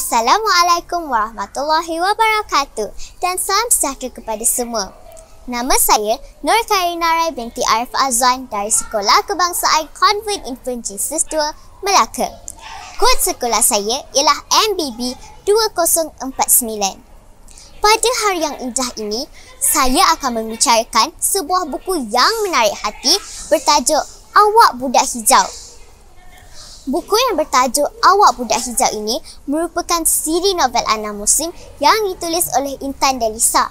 Assalamualaikum warahmatullahi wabarakatuh dan salam sejahtera kepada semua. Nama saya Nur Karina Rai binti Arif Azwan dari Sekolah Kebangsaan Convent Infant Jesus 2, Melaka. Kod sekolah saya ialah MBB 2049. Pada hari yang indah ini, saya akan membicarakan sebuah buku yang menarik hati bertajuk Awak Budak Hijau. Buku yang bertajuk Awak Budak Hijau ini merupakan siri novel Ana Muslim yang ditulis oleh Intan Delisa.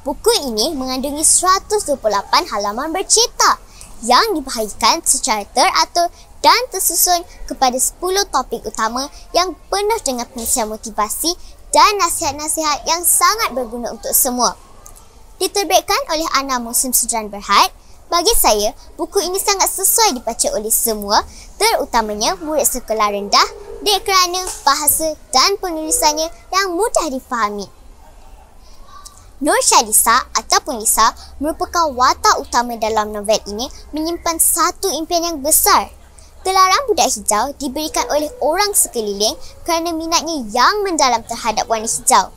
Buku ini mengandungi 128 halaman bercetak yang dibahagikan secara teratur dan tersusun kepada 10 topik utama yang penuh dengan pengisian motivasi dan nasihat-nasihat yang sangat berguna untuk semua. Diterbitkan oleh Ana Muslim Sudran Berhad. Bagi saya, buku ini sangat sesuai dibaca oleh semua, terutamanya murid sekolah rendah, kerana bahasa dan penulisannya yang mudah difahami. Nur Syalisa ataupun Lisa merupakan watak utama dalam novel ini menyimpan satu impian yang besar. Gelaran budak hijau diberikan oleh orang sekeliling kerana minatnya yang mendalam terhadap warna hijau.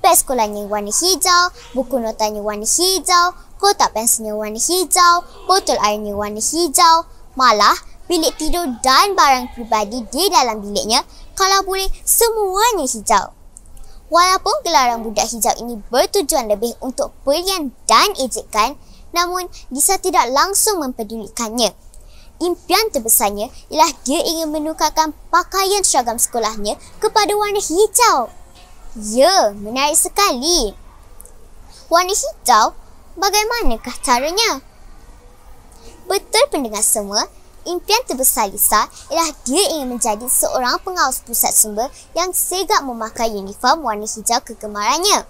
Beg sekolahnya warna hijau, buku notanya warna hijau, kotak pensilnya warna hijau, botol airnya warna hijau. Malah, bilik tidur dan barang peribadi di dalam biliknya kalau boleh semuanya hijau. Walaupun gelaran budak hijau ini bertujuan lebih untuk berian dan ejekan, namun Lisa tidak langsung mempedulikannya. Impian terbesarnya ialah dia ingin menukarkan pakaian seragam sekolahnya kepada warna hijau. Ya, menarik sekali. Warna hijau, bagaimanakah caranya? Betul pendengar semua, impian terbesar Lisa ialah dia ingin menjadi seorang pengawas pusat sumber yang segak memakai uniform warna hijau kegemarannya.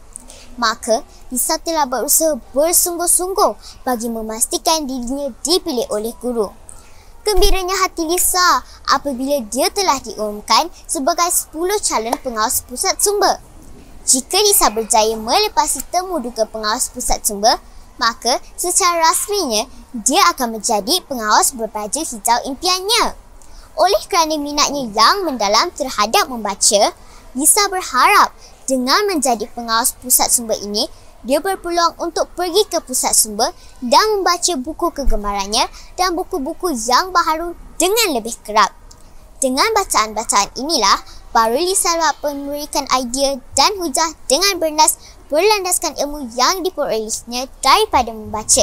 Maka, Lisa telah berusaha bersungguh-sungguh bagi memastikan dirinya dipilih oleh guru. Gembiranya hati Lisa apabila dia telah diumumkan sebagai 10 calon pengawas pusat sumber. Jika Lisa berjaya melepasi temu duga pengawas pusat sumber, maka secara rasminya dia akan menjadi pengawas berbaju hijau impiannya. Oleh kerana minatnya yang mendalam terhadap membaca, Lisa berharap dengan menjadi pengawas pusat sumber ini, dia berpeluang untuk pergi ke pusat sumber dan membaca buku kegemarannya dan buku-buku yang baharu dengan lebih kerap. Dengan bacaan-bacaan inilah, baru Lisa dapat memberikan idea dan hujah dengan berlandaskan ilmu yang diperolehnya daripada membaca.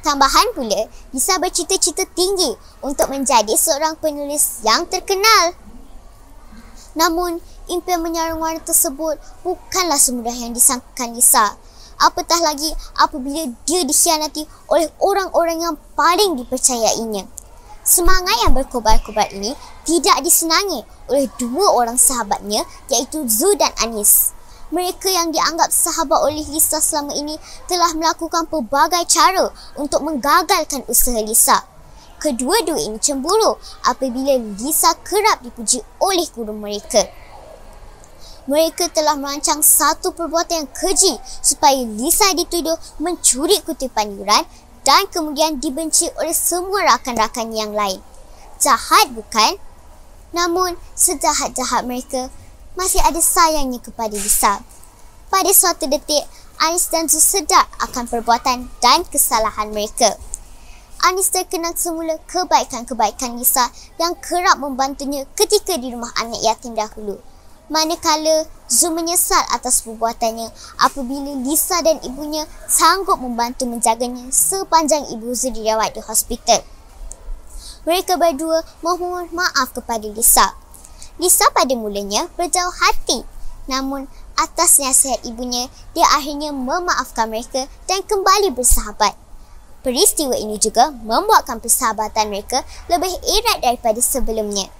Tambahan pula, Lisa bercita-cita tinggi untuk menjadi seorang penulis yang terkenal. Namun, impian menyarung warna tersebut bukanlah semudah yang disangkakan Lisa. Apatah lagi apabila dia dikhianati oleh orang-orang yang paling dipercayainya. Semangat yang berkobar-kobar ini tidak disenangi oleh dua orang sahabatnya iaitu Zu dan Anis. Mereka yang dianggap sahabat oleh Lisa selama ini telah melakukan pelbagai cara untuk menggagalkan usaha Lisa. Kedua-dua ini cemburu apabila Lisa kerap dipuji oleh guru mereka. Mereka telah merancang satu perbuatan yang keji supaya Lisa dituduh mencuri kutipan yuran dan kemudian dibenci oleh semua rakan-rakan yang lain. Jahat bukan? Namun, sejahat-jahat mereka, masih ada sayangnya kepada Lisa. Pada suatu detik, Anis dan Zu sedar akan perbuatan dan kesalahan mereka. Anis terkenang semula kebaikan-kebaikan Lisa yang kerap membantunya ketika di rumah anak yatim dahulu. Manakala Zu menyesal atas perbuatannya apabila Lisa dan ibunya sanggup membantu menjaganya sepanjang ibu Zu dirawat di hospital. Mereka berdua memohon maaf kepada Lisa. Lisa pada mulanya berjauh hati, namun atas nasihat ibunya, dia akhirnya memaafkan mereka dan kembali bersahabat. Peristiwa ini juga membuatkan persahabatan mereka lebih erat daripada sebelumnya.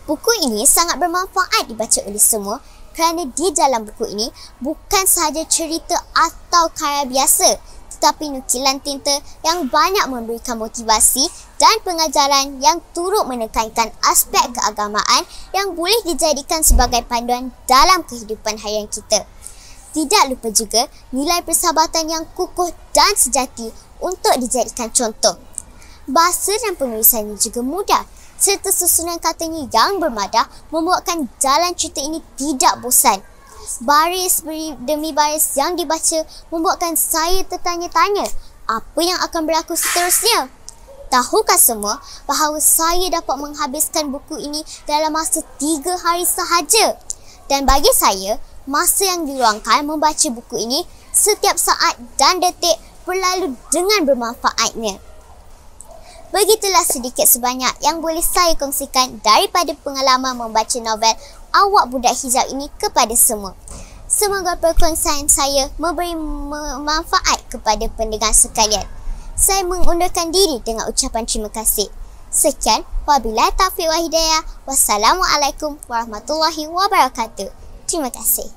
Buku ini sangat bermanfaat dibaca oleh semua kerana di dalam buku ini bukan sahaja cerita atau karya biasa, tetapi nukilan tinta yang banyak memberikan motivasi dan pengajaran yang turut menekankan aspek keagamaan yang boleh dijadikan sebagai panduan dalam kehidupan harian kita. Tidak lupa juga nilai persahabatan yang kukuh dan sejati untuk dijadikan contoh. Bahasa dan penulisannya juga mudah. serta susunan katanya yang bermadah membuatkan jalan cerita ini tidak bosan. Baris demi baris yang dibaca membuatkan saya tertanya-tanya apa yang akan berlaku seterusnya. Tahukah semua bahawa saya dapat menghabiskan buku ini dalam masa 3 hari sahaja? Dan bagi saya, masa yang diluangkan membaca buku ini setiap saat dan detik berlalu dengan bermanfaatnya. Begitulah sedikit sebanyak yang boleh saya kongsikan daripada pengalaman membaca novel Awak Budak Hijab ini kepada semua. Semoga perkongsian saya memberi manfaat kepada pendengar sekalian. Saya mengundurkan diri dengan ucapan terima kasih. Sekian, wabillahi taufiq wal hidayah. Wassalamualaikum warahmatullahi wabarakatuh. Terima kasih.